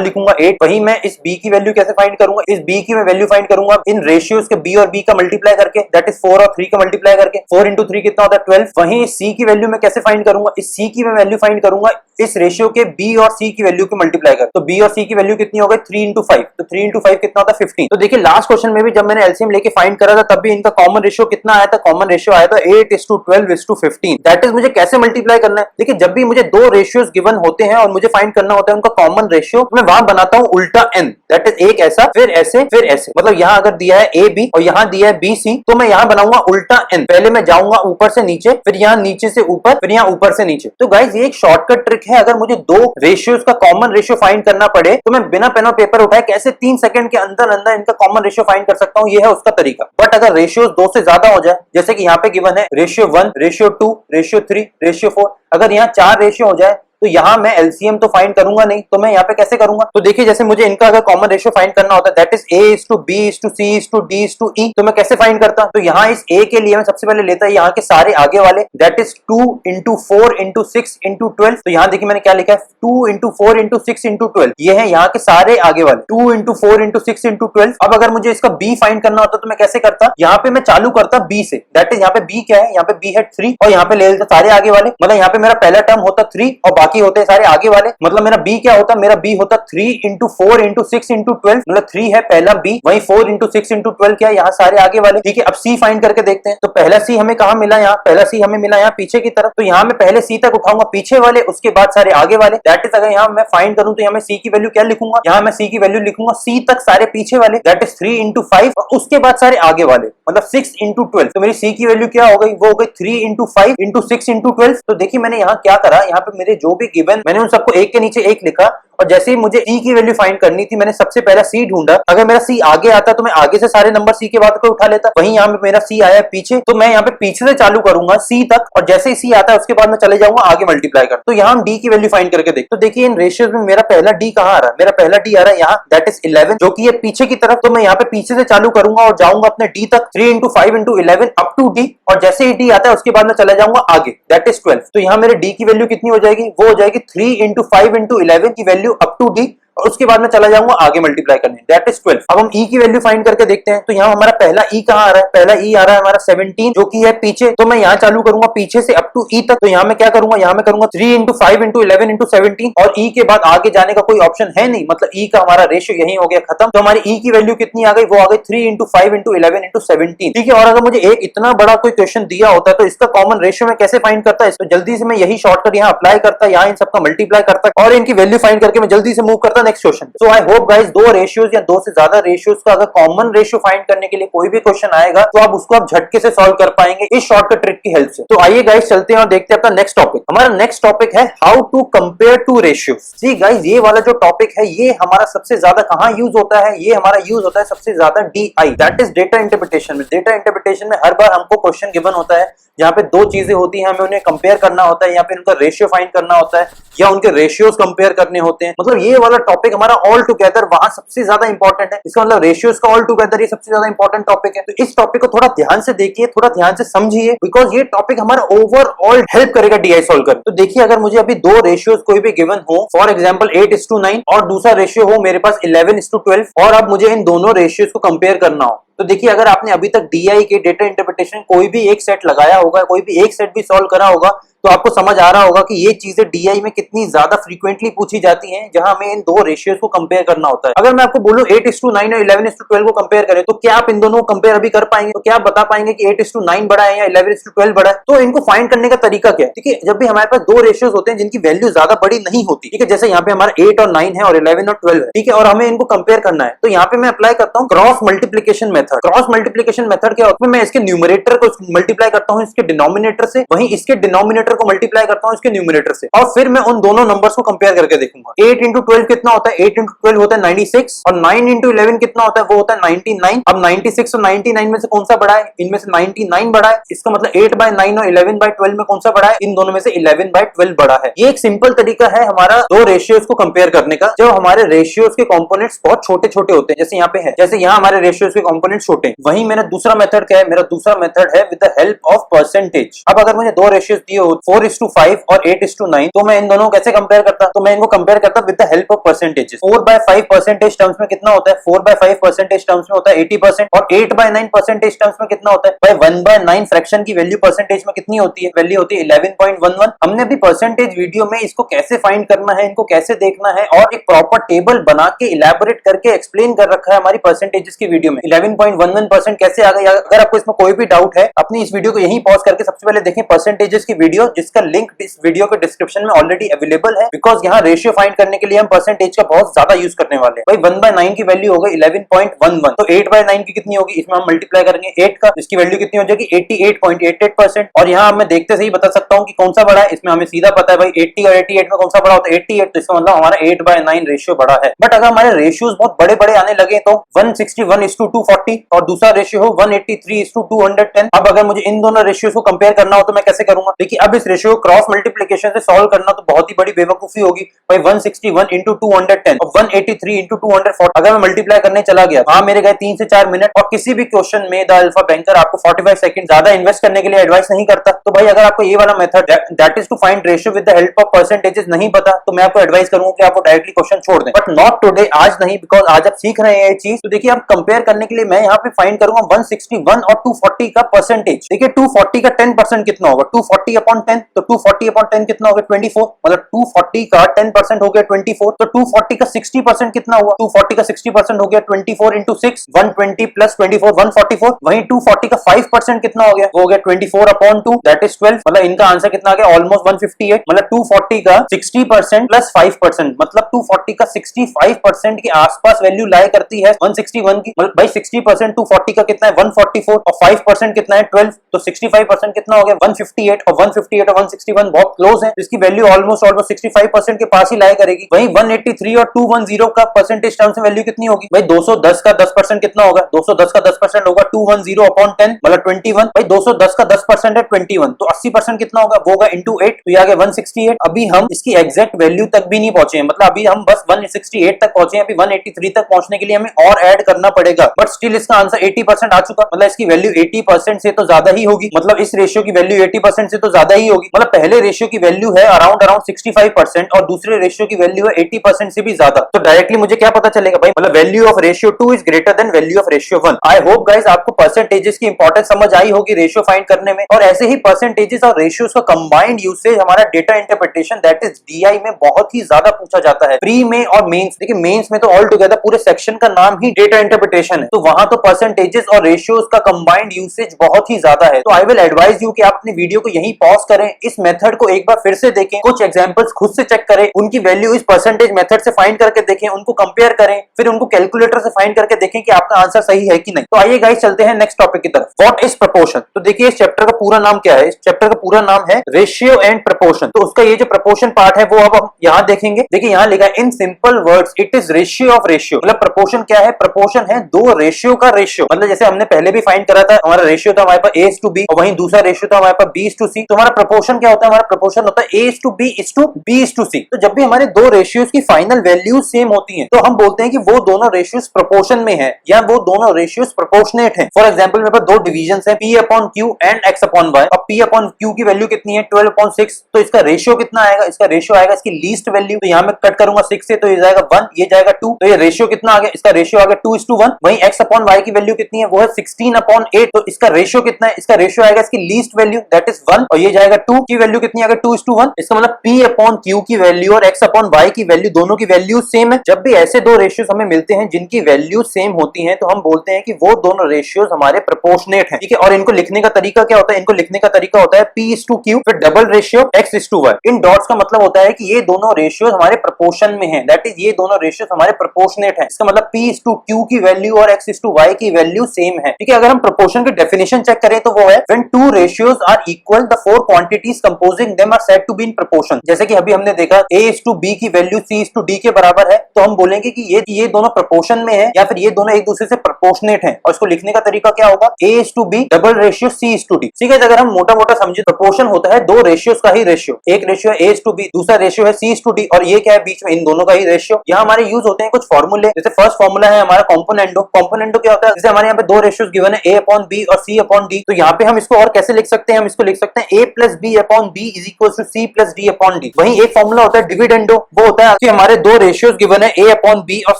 लिखूंगा 8। वही मैं इस B की वैल्यू कैसे फाइंड करूंगा? इस B की मैं वैल्यू फाइंड करूंगा इन रेशियोज के B और B का मल्टीप्लाई करके, दैट इज 4 और 3 का मल्टीप्लाई करके। 4 into 3 कितना होता है? 12। वहीं इस C की वैल्यू मैं कैसे फाइंड करूंगा? इस C की मैं वैल्यू फाइंड करूंगा इस रेशियो के B और C की वैल्यू को मल्टीप्लाई कर। तो B और C की वैल्यू कितनी हो गई? 3 into 5। तो 3 into 5 कितना होता है? 15। तो देखिए लास्ट क्वेश्चन में भी जब मैंने एलसीएम लेके फाइंड करा था तब भी इनका कॉमन रेशियो कितना आया था? कॉमन रेशियो आया था 8:12:15। दैट इज मुझे कैसे मल्टीप्लाई करना है? देखिए, जब भी मुझे दो रेशियोज गिवन होते हैं और मुझे फाइंड करना होता है उनका कॉमन रेशियो, मैं वहां बनाता हूं उल्टा n। दैट इज एक ऐसा, फिर ऐसे, फिर ऐसे। मतलब यहाँ अगर दिया है AB और यहाँ दिया है BC, तो मैं यहाँ बनाऊंगा उल्टा n। पहले मैं जाऊंगा ऊपर से नीचे, फिर यहाँ नीचे से ऊपर, फिर यहाँ ऊपर से नीचे। तो गाइज ये एक शॉर्टकट ट्रिक है। अगर मुझे दो रेशियोज का कॉमन रेशियो फाइंड करना पड़े तो मैं बिना पेन और पेपर उठाए कैसे 3 सेकंड के अंदर अंदर इनका कॉमन रेशियो फाइंड कर सकता हूँ, ये है उसका तरीका। बट अगर रेशियोज 2 से ज्यादा हो जाए, जैसे कि यहाँ पे गिवन है रेशियो 1, रेशियो 2, रेशियो 3, रेशियो 4, अगर यहाँ 4 रेशियो हो जाए तो यहाँ मैं एलसीएम तो फाइंड करूंगा नहीं, तो मैं यहाँ पे कैसे करूंगा? तो देखिए, जैसे मुझे इनका अगर कॉमन रेशियो फाइंड करना होता है, दैट इज A:B:C:D:E, तो मैं कैसे फाइंड करता? तो यहाँ इस A के लिए मैं सबसे पहले लेता है यहाँ के सारे आगे वाले, that is 2 into 4 into 6 into 12। तो यहाँ देखिए मैंने क्या लिखा है? 2 into 4 into 6 into 12। ये है यहाँ के सारे आगे वाले 2 into 4 into 6 into 12। अब अगर मुझे इसका B फाइंड करना होता तो मैं कैसे करता? यहाँ पे मैं चालू करता B से, दैट इज यहाँ पे B क्या है? यहाँ पे B है 3 और यहाँ पे ले लेता सारे आगे वाले। मतलब यहाँ पे मेरा पहला टर्म होता 3 और बाकी होते हैं सारे आगे वाले। मतलब मेरा B क्या होता? मेरा B होता 3 into 4 into 6 into 12। मतलब 3 है पहला B, वहीं 4 into 6 into 12 क्या है? यहाँ सारे आगे वाले। ठीक है, अब C फाइंड करके देखते हैं। तो पहला C हमें कहाँ मिला? यहाँ पहला C हमें मिला यहाँ पीछे की तरफ। तो यहाँ मैं पहले C तक उठाऊंगा पीछे वाले, उसके बाद सारे आगे वाले। दैट इज अगर यहाँ मैं फाइंड करूँ तो यहाँ मैं C की वैल्यू क्या लिखूंगा? यहाँ मैं C की वैल्यू लिखूंगा C तक सारे पीछे वाले, दैट इज 3 into 5 और उसके बाद सारे आगे वाले, मतलब 6 into 12। तो मेरी C की वैल्यू क्या हो गई? वो हो गई 3 into 5 into 6 into 12। तो देखिए मैंने यहाँ क्या करा, यहाँ पे मेरे जो भी गिवन मैंने उन सबको एक के नीचे एक लिखा और जैसे ही मुझे C की वैल्यू फाइंड करनी थी मैंने सबसे पहला C ढूंढा। अगर मेरा C आगे आता तो मैं आगे से सारे नंबर C के बाद को उठा लेता। वहीं यहाँ पे मेरा C आया पीछे, तो मैं यहाँ पे पीछे से चालू करूंगा C तक और जैसे ही C आता है उसके बाद मैं चले जाऊंगा आगे मल्टीप्लाई कर। तो यहाँ हम D की वैल्यू फाइंड करके देखते। तो देखिए इन रेशियोज में मेरा पहला D कहाँ आ रहा है? मेरा पहला D आ रहा है यहाँ, दैट इज 11, जो कि है पीछे की तरफ। तो मैं यहाँ पे पीछे से चालू करूंगा और जाऊंगा अपने D तक, 3 into 5 into 11 up to D, और जैसे ही D आता है उसके बाद मैं चला जाऊंगा आगे, दैट इज 12। तो यहाँ मेरे D की वैल्यू कितनी हो जाएगी? वो हो जाएगी 3 into 5 into 11 की वैल्यू अप टू D और उसके बाद मैं चला जाऊंगा आगे मल्टीप्लाई करने, दैट इज 12। अब हम E की वैल्यू फाइंड करके देखते हैं। तो यहाँ हमारा पहला E कहाँ आ रहा है? पहला E आ रहा है हमारा 17, जो कि है पीछे। तो मैं यहाँ चालू करूंगा पीछे से अप टू E तक। तो यहाँ मैं क्या करूंगा? यहाँ मैं करूंगा 3 into 5 into 11 into 17 और E के बाद आगे जाने का कोई ऑप्शन है नहीं, मतलब E का हमारा रेशियो यही हो गया खत्म। तो हमारी E की वैल्यू कितनी आ गई? वो आ गई 3 into 5 into 11 into 17। ठीक है, और अगर मुझे एक इतना बड़ा कोई क्वेश्चन दिया होता तो इसका कॉमन रेशियो में कैसे फाइंड करता? तो जल्दी से मैं यही शॉर्टकट यहाँ अप्लाई करता, यहाँ इन सबका मल्टीप्लाई करता और इनकी वैल्यू फाइंड करके मैं जल्दी से मूव करता next question. So I hope guys दो रेशियोज या दो से ज्यादा रेशियोज का अगर कॉमन रेशियो फाइंड करने के लिए कोई भी क्वेश्चन आएगा तो आप उसको आप झटके से सॉल्व कर पाएंगे इस शॉर्टकट ट्रिक की हेल्प से। तो आइए गाइस चलते हैं और देखते हैं अपना नेक्स्ट टॉपिक। हमारा नेक्स्ट टॉपिक है how to compare two ratios. See guys ये वाला जो टॉपिक है ये हमारा सबसे ज्यादा कहां यूज होता है, ये हमारा यूज होता है सबसे ज्यादा DI, that is data interpretation में। डेटा इंटरप्रिटेशन में हर बार हमको क्वेश्चन गिवन होता है जहां पे दो चीजें होती हैं, हमें उन्हें कंपेयर करना होता है या फिर उनका रेशियो फाइंड करना होता है या उनके रेशियोज कंपेयर करने होते हैं। मतलब ये वाला टॉपिक हमारा ऑल टुगेदर वहां सबसे ज्यादा इंपॉर्टेंट है। इसका मतलब रेशियोज का ऑल टुगेदर ये सबसे ज्यादा इंपॉर्टेंट टॉपिक है। तो इस टॉपिक को थोड़ा ध्यान से देखिए, थोड़ा ध्यान से समझिए, बिकॉज ये टॉपिक हमारा ओवरऑल हेल्प करेगा DI सॉल्व करने। तो देखिए अगर मुझे अभी दो रेशियोज कोई भी गिवन हो, फॉर एग्जाम्पल 8:9 और दूसरा रेशियो हो मेरे पास 11:12 और अब मुझे इन दोनों रेशियोज को कंपेयर करना हो, तो देखिए अगर आपने अभी तक DI के डेटा इंटरप्रिटेशन कोई भी एक सेट लगाया होगा, कोई भी एक सेट भी सॉल्व करा होगा, तो आपको समझ आ रहा होगा कि ये चीजें DI में कितनी ज्यादा फ्रीक्वेंटली पूछी जाती हैं जहां हमें इन दो रेशियोज को कंपेयर करना होता है। अगर मैं आपको बोलूं 8:9 और 11:12 को कंपेयर करें, तो क्या आप इन दोनों को कंपेयर अभी कर पाएंगे? तो क्या आप बता पाएंगे कि 8:9 बड़ा है या 11:12 बड़ा है? तो इनको फाइंड करने का तरीका क्या है? देखिए जब भी हमारे पास दो रेशियोज होते हैं जिनकी वैल्यू ज्यादा बड़ी नहीं होती, ठीक है, जैसे यहाँ पे हमारा 8 और 9 है और 11 और 12 है, ठीक है, और हमें इनको कंपेयर करना है, तो यहाँ पे मैं अप्लाई करता हूँ cross multiplication method. Cross multiplication method क्या होता है? मैं इसके न्यूमरेटर को मल्टीप्लाई करता हूँ इसके डिनोमिनेटर से, वहीं इसके डिनोमिनेटर को मल्टीप्लाई करता हूँ इसके न्यूमरेटर से, और फिर मैं उन दोनों नंबर्स को कंपेयर करके देखूंगा। 8 into 12 कितना होता है? 8 into 12 होता है 96 और 9 into 11 कितना होता है? वो होता है 99। अब 96 और 99 में से कौन सा बड़ा है? इनमें से 99 बड़ा है। इसका मतलब 8/9 और 11/12 में कौन सा बड़ा है? इन दोनों में से 11/12 बड़ा है। ये एक सिंपल तरीका है हमारा दो रेशियोज को कंपेयर करने का, जब हमारे रेशियोज के कंपोनेंट्स बहुत छोटे छोटे होते हैं, जैसे यहाँ पे है, जैसे यहाँ हमारे रेशियोज के कंपोनेंट्स छोटे हैं। वहीं मेरा दूसरा मेथड क्या है? मेरा दूसरा मेथड है with the help of percentage. अब अगर मुझे दो रेशियोज दिए हो 4:5 और 8:9, तो मैं इन दोनों को कैसे कंपेयर करता? तो मैं इनको कंपेयर करता with the help of percentages. 4/5 percentage terms में कितना होता है? 4/5 परसेंटेज टर्म्स में होता है 80%, और 8/9 परसेंटेज टर्म्स में कितना होता है? भाई 1/9 फ्रैक्शन की वैल्यू परसेंटेज में कितनी होती है? वैल्यू होती है 11.11। हमने अभी परसेंटेज वीडियो में इसको कैसे फाइंड करना है, इनको कैसे देखना है, और एक प्रॉपर टेबल बना के इलैबोरेट करके एक्सप्लेन कर रखा है हमारी परसेंटेजेस की वीडियो में। 11.11% कैसे आ गई? अगर आपको इसमें कोई भी डाउट है, अपनी इस वीडियो को यहीं पॉज करके सबसे पहले देखें परसेंटेजेस की वीडियो, जिसका लिंक इस वीडियो के डिस्क्रिप्शन में ऑलरेडी अवेलेबल है, बिकॉज यहाँ रेशियो फाइंड करने के लिए हम परसेंटेज का बहुत ज्यादा यूज करने वाले हैं। भाई 1/9 की वैल्यू हो गई 11.11, तो 8/9 की कितनी होगी? इसमें हम मल्टीप्लाई करेंगे 8 का, इसकी वैल्यू कितनी हो जाएगी? 88.88%। और यहाँ मैं देखते से ही बता सकता हूँ कि कौन सा बड़ा है। इसमें हमें सीधा पता है भाई 80 और 88 में कौन सा बड़ा होता है? 88, तो इसका मतलब हमारा 8/9 रेशियो बड़ा है। बट अगर हमारे रेशियोज बहुत बड़े बड़े आने लगे तो 161:240 और दूसरा रेशियो हो 183:210। अब अगर मुझे इन दोनों रेशियोज को कंपेयर करना हो तो मैं कैसे करूंगा? देखिए अब इस रेशियो क्रॉस मल्टीप्लिकेशन से सॉल्व करना तो बहुत ही बड़ी बेवकूफी होगी। भाई 161:210 और 183:240 अगर मैं मल्टीप्लाई करने चला गया, वहां मेरे गए 3 से 4 मिनट, और किसी भी क्वेश्चन में द अल्फा बैंकर आपको 45 सेकंड ज्यादा इन्वेस्ट करने के लिए एडवाइस नहीं करता। तो भाई अगर आपको ये वाला method that is to find ratio with the help of percentages नहीं पता, तो मैं आपको एडवाइस करूंगा कि आपको डायरेक्टली क्वेश्चन छोड़ दें, बट नॉट टुडे, आज नहीं, बिकॉज आज आप सीख रहे हैं ये चीज। तो देखिए आप कंपेयर करने के लिए मैं यहाँ पे फाइंड करूंगा 161 और 240 का परसेंटेज। देखिए 240 का 10% कितना होगा? 240/10, तो 240/10 कितना होगा? 24, मतलब 240 का 10% हो गया 24, तो 240 का 60% कितना हुआ? 240 का 60% हो गया 24 into 6, 120 plus 24, 144। वहीं 240 का 5% कितना हो गया? वो हो गया 24/2, दैट इज 12। मतलब इनका आंसर कितना आ गया? ऑलमोस्ट 158। मतलब 240 का 60% प्लस 5%, मतलब 240 का 65% के आसपास वैल्यू लाई करती है 161 की। मतलब भाई 60% 240 का कितना है? 144, और 5% कितना है? 12, तो 65% कितना हो गया? 158, और 158 और 161 बहुत क्लोज है, इसकी वैल्यू ऑलमोस्ट 65% के पास ही लाई करेगी। वहीं 183 और 210 का परसेंटेज टर्म्स में वैल्यू कितनी होगी? भाई 210 का 10% कितना होगा? 210 का 10% होगा 210/10, मतलब 21। भाई 210 का 10% है 21, तो 80% कितना होगा? वो होगा into 8, तो ये आ गया 168। अभी हम इसकी एग्जैक्ट वैल्यू तक भी नहीं पहुंचे हैं, मतलब अभी हम बस 168 तक पहुंचे हैं। अभी 183 तक पहुंचने के लिए हमें और ऐड करना पड़ेगा, बट स्टिल इसका आंसर 80% आ चुका, मतलब इसकी वैल्यू 80% से तो ज्यादा ही होगी। मतलब इस रेशियो की वैल्यू 80% से तो ज्यादा ही होगी। मतलब पहले रेशियो की वैल्यू है अराउंड 65% और दूसरे रेशियो की वैल्यू है 80% से भी ज्यादा। तो डायरेक्टली मुझे क्या पता चलेगा भाई? मतलब value of ratio 2 is greater than value of ratio 1। I hope guys आपको परसेंटेजेस की इंपॉर्टेंस समझ आई होगी रेशियो फाइंड करने में, और ऐसे ही परसेंटेजेस और रेशियोज का कंबाइंड यूसेज हमारा data interpretation that is DI में बहुत ही ज्यादा पूछा जाता है, प्री में और मेंस। देखिए मेंस में तो ऑल टुगेदर पूरे सेक्शन का नाम ही डेटा इंटरप्रिटेशन है, तो वहां वहां तो परसेंटेजेस और रेशियोज का कंबाइंड यूसेज बहुत ही ज्यादा है। तो आई विल एडवाइज यू कि आप अपनी वीडियो को यहीं पॉज करें, इस मेथड को एक बार फिर से देखें, कुछ एग्जांपल्स खुद से चेक करें, उनकी वैल्यू इस परसेंटेज मेथड से फाइंड करके देखें, उनको कंपेयर करें, फिर उनको कैलकुलेटर से फाइंड करके देखें कि आपका आंसर सही है कि नहीं। तो आइए गाइस चलते हैं नेक्स्ट टॉपिक की तरफ। What is proportion? तो देखिए इस चैप्टर का पूरा नाम क्या है। इस चैप्टर का पूरा नाम है रेशियो एंड प्रपोर्शन। तो उसका ये जो प्रपोर्शन पार्ट है वो अब हम यहाँ देखेंगे। देखिए यहाँ लिखा है in simple words it is ratio of ratio. मतलब प्रपोर्शन क्या है? प्रपोर्शन है दो रेशियो का रेशियो। मतलब जैसे हमने पहले भी फाइंड करा था, हमारा रेशियो था हमारे पास A to B और वहीं दूसरा रेशियो था हमारे पास B to C। तो हमारा प्रपोर्शन क्या होता है? हमारा प्रपोर्शन होता है A to B to B to C। तो जब भी हमारे दो रेशियोज की फाइनल वैल्यूज सेम होती हैं तो हम बोलते हैं कि वो दोनों रेशियोज प्रपोर्शन में है या वो दोनों रेशियोज प्रोपोर्शनेट हैं। फॉर एग्जांपल मेरे पास दो डिविजन्स हैं P upon Q and X upon Y। अब P अपॉन Q की वैल्यू कितनी है? 12 अपॉन 6। तो इसका रेशियो कितना आएगा? इसका रेशियो आएगा इसकी लीस्ट वैल्यू। तो यहाँ मैं कट करूंगा 6 से, तो ये जाएगा 1, ये जाएगा 2। तो ये रेशियो कितना आ गया? इसका रेशियो आ गया 2:1। वहीं X अपॉन Y की वैल्यू कितनी है? वो है 16 अपॉन 8। तो इसका रेशियो कितना है? इसका रेशियो आएगा इसकी लीस्ट वैल्यू दैट इज 1 और ये जाएगा 2 की वैल्यू कितनी आ गई? 2:1। इसका मतलब P अपॉन Q की वैल्यू और X अपॉन Y की वैल्यू दोनों की वैल्यू सेम है। जब भी ऐसे दो रेशियोज हमें मिलते हैं जिनकी वैल्यू सेम होती है तो हम बोलते हैं कि वो दोनों रेशियोज हमारे प्रोपोर्शनेट हैं। ठीक है। और इनको लिखने का तरीका क्या होता है? इनको लिखने का तरीका होता है P:Q फिर डबल रेशियो X:Y। इन डॉट्स का मतलब होता है कि ये दोनों रेशियोज हमारे प्रोपोर्शन में हैं, दैट इज ये दोनों रेशियोज हमारे प्रोपोर्शनेट हैं। इसका मतलब P:Q की वैल्यू और X:Y की वैल्यू सेम है। ठीक है। अगर हम प्रोपोर्शन की डेफिनेशन चेक करें तो वो है when two ratios are equal the four quantities composing them are said to be in proportion. जैसे कि अभी हमने देखा A:B की वैल्यू C:D के बराबर है, तो हम बोलेंगे कि ये दोनों प्रोपोर्शन में है या फिर ये दोनों एक दूसरे से प्रोपोर्शनेट हैं। और इसको लिखने का तरीका क्या होगा? A:B double ratio C:D। ठीक है। अगर हम मोटा मोटा समझे प्रोपोर्शन होता है दो रेशियोज का ही रेशियो। एक रेशियो है A:B, दूसरा रेशियो है C:D और ये क्या है? बीच में इन दोनों का ही रेशियो। यहाँ हमारे यूज होते हैं कुछ फॉर्मूले। जैसे फर्स्ट फॉर्मूला है हमारा कॉम्पोनेंटो। कॉम्पोनेंटो क्या होता है? जैसे हमारे यहाँ पे दो रेशियोज गिवन है A अपॉन B और C अपॉन D। तो यहाँ पे हम इसको और कैसे लिख सकते हैं? हम इसको लिख सकते हैं A plus B upon B is equal to C plus D upon D। वहीं एक फॉर्मूला होता है डिविडेंडो। वो होता है कि हमारे दो रेशियोज गिवन है A अपॉन B और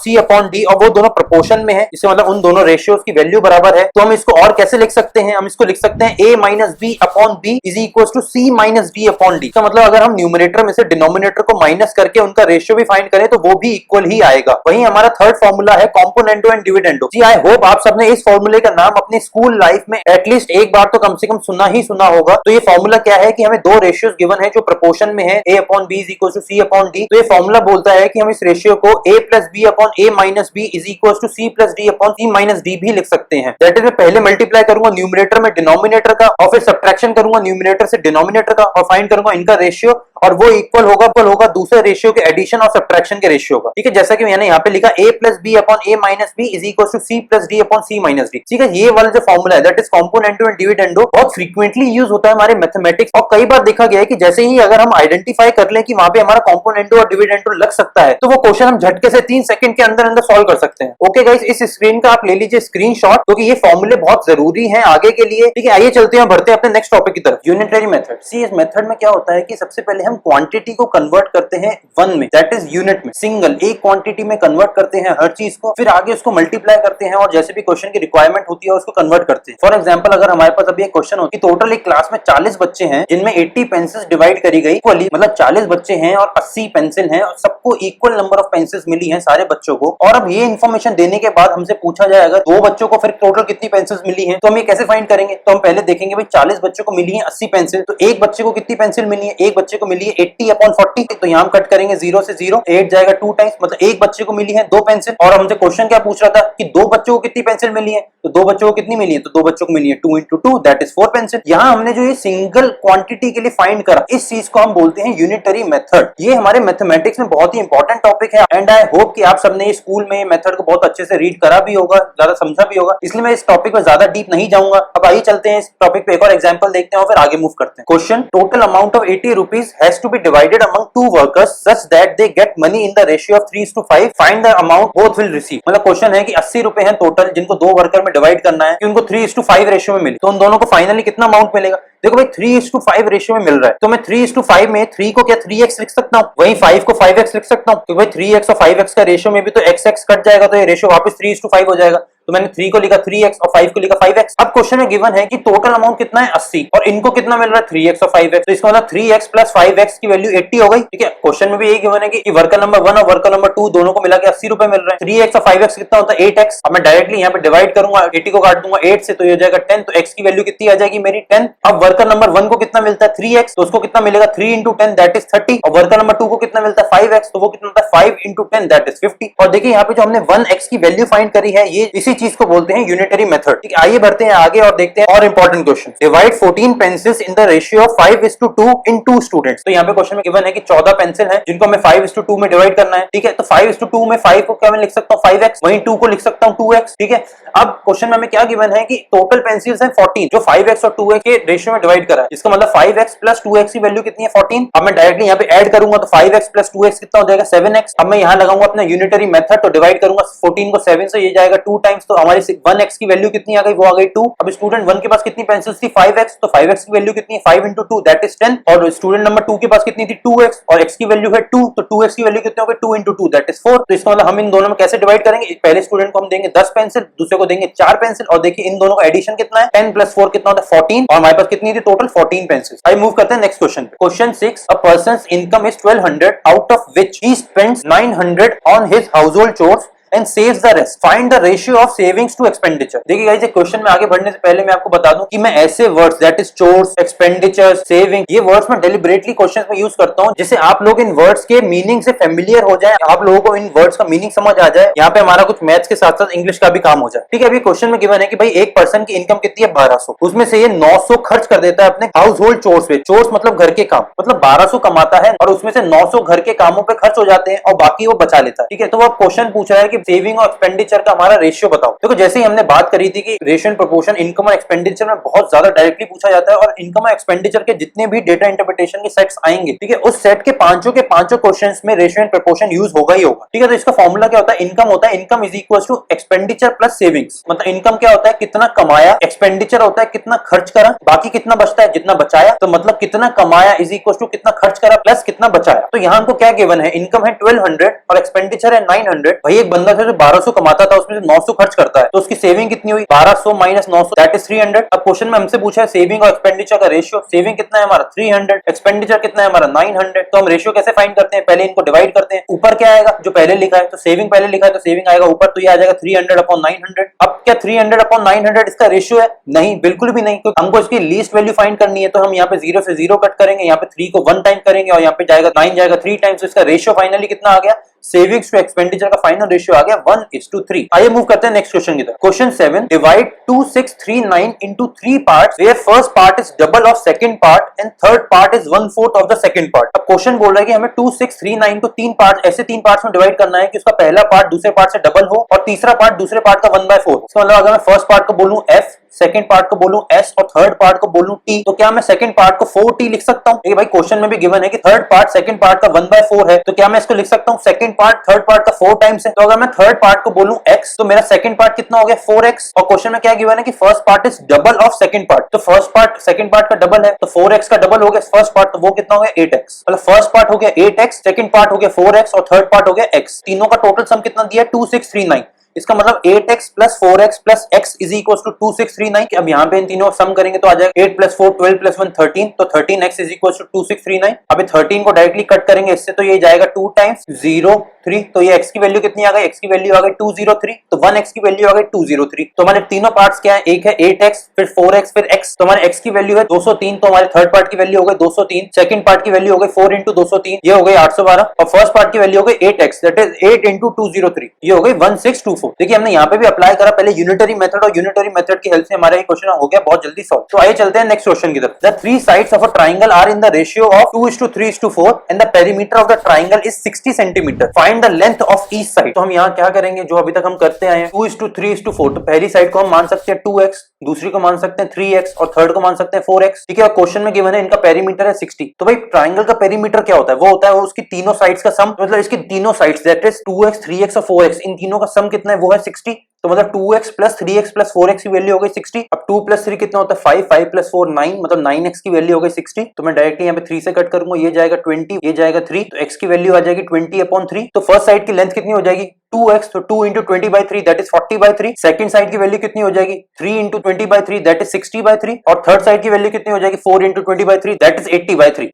C अपॉन D और वो दोनों प्रोपोर्शन में है, इससे मतलब उन दोनों रेशियोज की वैल्यू बराबर है। तो हम इसको और कैसे लिख सकते हैं? हम इसको लिख सकते हैं A minus B upon B is equal to C minus D upon D। तो मतलब अगर हम न्यूमरेटर में से डिनोमिनेटर को माइनस करके उनका रेशियो भी फाइंड करें तो वो भी इक्वल ही आएगा। वहीं हमारा थर्ड फॉर्मूला है कॉम्पोनेंटो एंड डिविडेंडो। जी आई होप आप सबने इस फॉर्मूले का नाम अपनी स्कूल लाइफ में एटलीस्ट एक बार तो कम से कम सुना ही सुना होगा। तो ये फॉर्मूला क्या है कि हमें दो रेशियोज गिवन है जो प्रोपोर्शन में है A upon B is equal to C upon D। तो ये फॉर्मूला बोलता है कि हम इस रेशियो को A plus B upon A minus B is equal to C plus D upon C minus D भी लिख सकते हैं। दैट इज मैं पहले मल्टीप्लाई करूंगा न्यूमरेटर में डिनोमिनेटर का और फिर सब्ट्रैक्शन करूंगा न्यूमरेटर से डिनोमिनेटर का और फाइंड करूंगा इनका रेशियो और वो इक्वल होगा दूसरे रेशियो के एडिशन और सब्ट्रैक्शन के रेशियो का। ठीक है। जैसा कि मैंने यहाँ पे लिखा A plus B upon A minus B is equal to C plus D upon C minus D। ठीक है। ये वाला जो फॉर्मूला है that is componendo and dividendo बहुत फ्रीक्वेंटली यूज होता है हमारे मैथमेटिक्स और कई बार देखा गया है कि जैसे ही अगर हम आइडेंटिफाई कर लें कि वहां पे हमारा कॉम्पोनेंटो और डिविडेंडो लग सकता है तो वो क्वेश्चन हम झटके से 3 सेकंड के अंदर अंदर सॉल्व कर सकते हैं। ओके गाइस, इस स्क्रीन का आप ले लीजिए स्क्रीनशॉट क्योंकि ये फॉर्मूले बहुत जरूरी हैं आगे के लिए। ठीक है। आइए चलते हैं, बढ़ते हैं अपने नेक्स्ट टॉपिक की तरफ, यूनिटरी मेथड। सी इस मेथड में क्या होता है कि सबसे पहले हम क्वांटिटी को कन्वर्ट करते हैं वन में, दैट इज यूनिट में, सिंगल एक क्वांटिटी में कन्वर्ट करते हैं हर चीज को, फिर आगे उसको मल्टीप्लाई करते हैं और जैसे भी क्वेश्चन की रिक्वायरमेंट होती है उसको कन्वर्ट करते हैं। फॉर एग्जांपल अगर हमारे पास अभी एक क्वेश्चन हो कि टोटल एक क्लास में 40 बच्चे हैं जिनमें 80 पेंसिल्स डिवाइड करी गई इक्वली, मतलब 40 बच्चे हैं और 80 पेंसिल हैं और सबको इक्वल नंबर ऑफ पेंसिल्स मिली हैं सारे बच्चों को। और अब ये इन्फॉर्मेशन देने के बाद हमसे पूछा जाए अगर दो बच्चों को फिर टोटल कितनी पेंसिल्स मिली हैं तो हम ये कैसे फाइंड करेंगे? तो हम पहले देखेंगे भाई 40 बच्चों को मिली है 80 पेंसिल, तो एक बच्चे को कितनी पेंसिल मिली है? एक बच्चे को मिली है 80 अपॉन 40। तो यहाँ हम कट करेंगे 0 से 0, 8 जाएगा 2 टाइम्स, मतलब एक बच्चे को मिली है 2 पेंसिल। और हमसे क्वेश्चन क्या पूछ रहा था कि दो बच्चों को कितनी पेंसिल मिली है? तो दो बच्चों को कितनी मिली है? तो दो बच्चों को मिली है 2 into 2 दैट इज 4 पेंसिल। यहाँ हमने जो ये सिंगल क्वांटिटी के लिए फाइंड करा इस चीज को हम बोलते हैं यूनिटरी मेथड। ये हमारे मैथमेटिक्स में बहुत ही इंपॉर्टेंट टॉपिक है एंड आई होप कि आप सबने स्कूल में मेथड को बहुत अच्छे से रीड करा भी होगा, ज्यादा समझा भी होगा, इसलिए मैं इस टॉपिक में ज्यादा डीप नहीं जाऊंगा। अब आइए चलते हैं इस टॉपिक पे एक और एग्जांपल देखते हैं और फिर आगे मूव करते हैं। Question, total amount of 80 rupees has to be divided among two workers such that they get money in the ratio of 3:5, find the amount both will receive. मतलब क्वेश्चन है कि 80 रुपए हैं टोटल जिनको दो वर्कर में डिवाइड करना है कि उनको 3:5 रेशियो में मिले, तो उन दोनों को फाइनली कितना अमाउंट मिलेगा? देखो भाई 3:5 रेशियो में मिल रहा है, तो मैं 3:5 में 3 को क्या 3x लिख सकता हूँ, वहीं 5 को 5x लिख सकता हूँ, क्योंकि भाई 3x और 5x का रेशियो में भी तो x कट जाएगा, तो ये रेशियो वापस 3:5 हो जाएगा। तो मैंने 3 को लिखा 3x और 5 को लिखा 5x। अब क्वेश्चन में गिवन है कि टोटल अमाउंट कितना है 80 और इनको कितना मिल रहा है 3x और 5x, तो इसका मतलब 3x प्लस 5x की वैल्यू 80 हो गई। ठीक है, क्वेश्चन में भी यही गिवन है कि वर्कर नंबर 1 और वर्कर नंबर 2 दोनों को मिला के 80 रुपए मिल रहे हैं। 3x और 5x कितना होता है 8x। अब मैं डायरेक्टली यहाँ पे डिवाइड करूंगा, 80 को काट दूंगा 8 से, तो ये हो जाएगा 10, तो x की वैल्यू कितनी आ जाएगी मेरी 10। अब वर्कर नंबर 1 को कितना मिलता है 3x, तो उसको कितना मिलेगा 3 इंटू 10 दैट इज 30, और वर्कर नंबर 2 को कितना मिलता है 5x, तो वो कितना होता है 5 इंटू 10 दैट इज 50। और देखिए यहाँ पे जो हमने 1x की वैल्यू फाइंड करी है, ये इसी चीज को बोलते हैं यूनिटरी मेथड। ठीक है, आइए बढ़ते हैं आगे और देखते हैं और important question. Divide 14 pencils in the ratio of 5:2 in 2 students. तो यहाँ पे क्वेश्चन में गिवन है कि 14 पेंसिल है जिनको हमें 5:2 में डिवाइड करना है। ठीक है, तो 5:2 में 5 को क्या मैं लिख सकता हूँ 5x, वहीं 2 को लिख सकता हूँ 2x। ठीक है, अब क्वेश्चन में हमें क्या गिवन है कि टोटल पेंसिल्स हैं 14 जो 5x और 2x के रेशियो में डिवाइड करा है। इसका मतलब 5x प्लस 2x की वैल्यू कितनी है 14। अब मैं डायरेक्टली यहाँ पे ऐड करूंगा, तो 5x प्लस 2x कितना हो जाएगा 7x। अब मैं यहाँ लगाऊंगा अपना यूनिटरी मेथड, तो डिवाइड करूंगा 14 को 7 से, ये जाएगा 2 टाइम्स, तो हमारी 1x की वैल्यू कितनी आ गई, वो आ गई 2। अब स्टूडेंट 1 के पास कितनी पेंसिल्स थी 5x, तो 5x की वैल्यू कितनी है 5 इंटू 2 दैट इज 10, और स्टूडेंट नंबर 2 के पास कितनी थी 2x और x की वैल्यू है 2, तो 2x की वैल्यू कितनी हो गई 2 इंटू 2 दैट इज 4। तो इसका मतलब हम इन दोनों में कैसे डिवाइड करेंगे, पहले स्टूडेंट को हम देंगे 10 पेंसिल, दूसरे को देंगे 4 पेंसिल, और देखिए इन दोनों का एडिशन कितना है 10 प्लस 4 कितना होता है 14, और हमारे पास कितनी थी टोटल 14 पेंसिल। आइए मूव करते हैं नेक्स्ट क्वेश्चन पे। Question 6, a persons income is 1200 out of which he spends 900 on his household chores and saves the rest. Find the ratio of savings to expenditure. देखिए गाइस, ये question में आगे बढ़ने से पहले मैं आपको बता दूं कि मैं ऐसे words that is chores, expenditures, saving, ये वर्ड्स मैं डेलिबरेटली क्वेश्चंस में यूज करता हूं जिससे आप लोग इन वर्ड्स के मीनिंग से फेमिलियर हो जाए, आप लोगों को इन वर्ड्स का मीनिंग समझ आ जाए। यहाँ पे हमारा कुछ मैथ्स के साथ साथ इंग्लिश का भी काम हो जाए। ठीक है, अभी क्वेश्चन में गिवन है कि भाई एक पर्सन की इनकम कितनी है 1200, उसमें से ये 900 खर्च कर देता है अपने हाउस होल्ड चोर्स पे। चोर्स मतलब घर के काम, मतलब 1200 कमाता है और उसमें से 900 घर के कामों पे खर्च हो जाते हैं और बाकी वो बचा लेता है। ठीक है, तो वो क्वेश्चन पूछ रहा है कि सेविंग और एक्सपेंडिचर का हमारा रेशियो बताओ। देखो जैसे ही हमने बात करी थी कि रेशियो एंड प्रोपोर्शन इनकम और एक्सपेंडिचर में बहुत ज्यादा डायरेक्टली पूछा जाता है, और इनकम और एक्सपेंडिचर के जितने भी डेटा इंटरप्रिटेशन के सेट्स आएंगे, ठीक है, उस सेट के पांचों क्वेश्चंस में रेशियो एंड प्रोपोर्शन यूज होगा ही होगा। ठीक है, तो इसका फॉर्मूला क्या होता है, इनकम होता है income is equal to expenditure plus savings. मतलब इनकम क्या होता है कितना कमाया, एक्सपेंडिचर होता है कितना खर्च करा, बाकी कितना बचता है जितना बचाया, तो मतलब कितना कमाया इज इक्वल टू कितना खर्च करा प्लस कितना बचाया। तो यहाँ हमको क्या गिवन है, इनकम है 1200 और एक्सपेंडिचर है 900। भाई एक बंदा था जो 1200 कमाता था, उसमें से 900 खर्च करता है, तो उसकी सेविंग कितनी हुई 1200 माइनस 900 दैट इज 300। अब क्वेश्चन में हमसे पूछा है सेविंग और एक्सपेंडिचर का रेशियो। सेविंग कितना है हमारा 300, एक्सपेंडिचर कितना है हमारा 900। तो हम रेशियो कैसे फाइंड करते हैं, पहले इनको डिवाइड करते हैं। ऊपर क्या आएगा जो पहले लिखा है, तो सेविंग पहले लिखा है तो सेविंग आएगा ऊपर, तो ये आ जाएगा 300 अपॉन 900। अब क्या 300 अपॉन 900 इसका रेशियो है, नहीं बिल्कुल भी नहीं, क्योंकि हमको इसकी लीस्ट वैल्यू फाइंड करनी है। तो हम यहाँ पे 0 से 0 कट करेंगे, यहाँ पे 3 को 1 टाइम करेंगे और यहाँ पे जाएगा 9 जाएगा 3 टाइम्स। तो इसका रेशियो फाइनली कितना आ गया, सेविंग्स टू एक्सपेंडिचर का फाइनल रेशियो आ गया 1:3। आइए मूव करते हैं नेक्स्ट क्वेश्चन की तरफ। Question 7, divide 2639 into 3 parts where first part is double of second part and third part is 1/4 of the second part। अब क्वेश्चन बोल रहा है कि हमें 2639 को 3 पार्ट ऐसे 3 पार्ट्स में डिवाइड करना है कि उसका पहला पार्ट दूसरे पार्ट से डबल हो और तीसरा पार्ट दूसरे पार्ट का 1/4। इसका मतलब अगर मैं फर्स्ट पार्ट को बोलूं f, सेकंड पार्ट को बोलूं s और थर्ड पार्ट को बोलूं t, तो क्या मैं सेकंड पार्ट को 4t लिख सकता हूं? देखिए भाई क्वेश्चन में भी गिवन है कि थर्ड पार्ट सेकंड पार्ट का 1/4 है, तो क्या मैं इसको लिख सकता हूं सेकंड पार्ट थर्ड पार्ट का 4 टाइम्स है। तो अगर मैं थर्ड पार्ट को बोलूं x, तो मेरा सेकंड पार्ट कितना हो गया 4x, और क्वेश्चन में क्या गिवन है कि first part is double of second part, तो फर्स्ट पार्ट सेकंड पार्ट का डबल है, तो 4x का डबल हो गया फर्स्ट पार्ट, तो वो कितना हो गया 8x। मतलब फर्स्ट पार्ट हो गया 8x, सेकंड पार्ट हो गया 4x और थर्ड पार्ट हो गया x। तीनों का टोटल सम कितना दिया 2639। इसका मतलब 8x plus 4x plus x is equal to 2639। अब यहाँ पे इन तीनों सम करेंगे तो आ जाएगा 8 प्लस 4 12 प्लस 1 13, तो 13x इज इक्वल टू 2639। अभी 13 को डायरेक्टली कट करेंगे इससे, तो ये जाएगा 2 टाइम्स 03, तो ये x की वैल्यू कितनी आ गई, x की वैल्यू आ गई 203, तो 1x की वैल्यू आ गई 203। तो हमारे तीनों पार्ट्स क्या है, एक है 8x फिर 4x फिर x, तो हमारे x की वैल्यू है 203, तो हमारे थर्ड पार्ट की वैल्यू हो गई 203, सेकंड पार्ट की वैल्यू हो गई 4 इंटू 203, ये हो गई 812, और फर्स्ट पार्ट की वैल्यू हो गई 8x दैट इज 8 इंटू 203, ये हो गई 1624। देखिए हमने यहाँ पे भी अप्लाई करा पहले यूनिटरी मेथड, और यूनिटरी मेथड की हेल्प से हमारा ये क्वेश्चन हो गया बहुत जल्दी सॉल्व। तो आइए चलते हैं नेक्स्ट क्वेश्चन की तरफ। The 3 sides of a triangle are in the ratio of 2:3:4 and the perimeter of the triangle is 60 centimetre. Find the length of each side. तो हम यहाँ क्या करेंगे, जो अभी तक हम करते आए हैं 2:3:4, तो पहली साइड को हम मान सकते हैं 2x, दूसरी को मान सकते हैं 3x और थर्ड को मान सकते हैं 4x। ठीक है, क्वेश्चन में गिवन है इनका पेरीमीटर है 60। तो भाई ट्रायंगल का पेरीमीटर क्या होता है, वो होता है उसकी तीनों साइड्स का सम, मतलब इसकी तीनों sides that is 2x 3x और 4x, इन तीनों का सम कितना है वो है 60। तो मतलब 2x plus 3x plus 4x की वैल्यू हो गई 60। अब 2 प्लस 3 कितना होता है 5, 5 प्लस 4 9, मतलब 9x की वैल्यू हो गई 60। तो मैं डायरेक्टली यहाँ पे 3 से कट करूंगा, ये जाएगा 20, ये जाएगा 3, तो x की वैल्यू आ जाएगी 20/3। तो फर्स्ट साइड की लेंथ कितनी हो जाएगी 2x, तो 2 into 20/3 that is 40/3। Second side की वैल्यू कितनी हो जाएगी 3 इंटू 20/3 दैट इज 60/3। और थर्ड साइड की वैल्यू कितनी हो जाएगी 4 into 20/3 that is 80/3।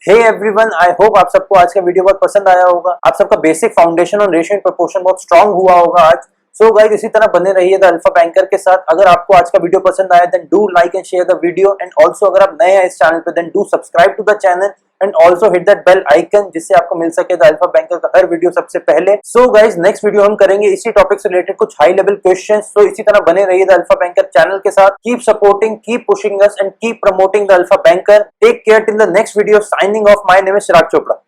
Hey everyone, I hope आप सबको आज का वीडियो बहुत पसंद आया होगा। आप सबका बेसिक फाउंडेशन और रेशियो एंड प्रोपोर्शन बहुत स्ट्रांग हुआ होगा आज। सो गाइस, इसी तरह बने रहिए द अल्फा बैंकर के साथ। अगर आपको आज का वीडियो पसंद आया then do like and share the video, and also अगर आप नए हैं इस चैनल पे then do subscribe to the channel and also hit that bell icon, जिससे आपको मिल सके द अल्फा बैंकर का हर वीडियो सबसे पहले। सो गाइस, नेक्स्ट वीडियो हम करेंगे इसी टॉपिक से रिलेटेड कुछ हाई लेवल क्वेश्चंस। सो इसी तरह बने रहिए द अल्फा बैंकर चैनल के साथ। Keep supporting, keep pushing us and keep promoting the alpha banker. Take care till the next video. Signing off, my name is Chirag Chopra.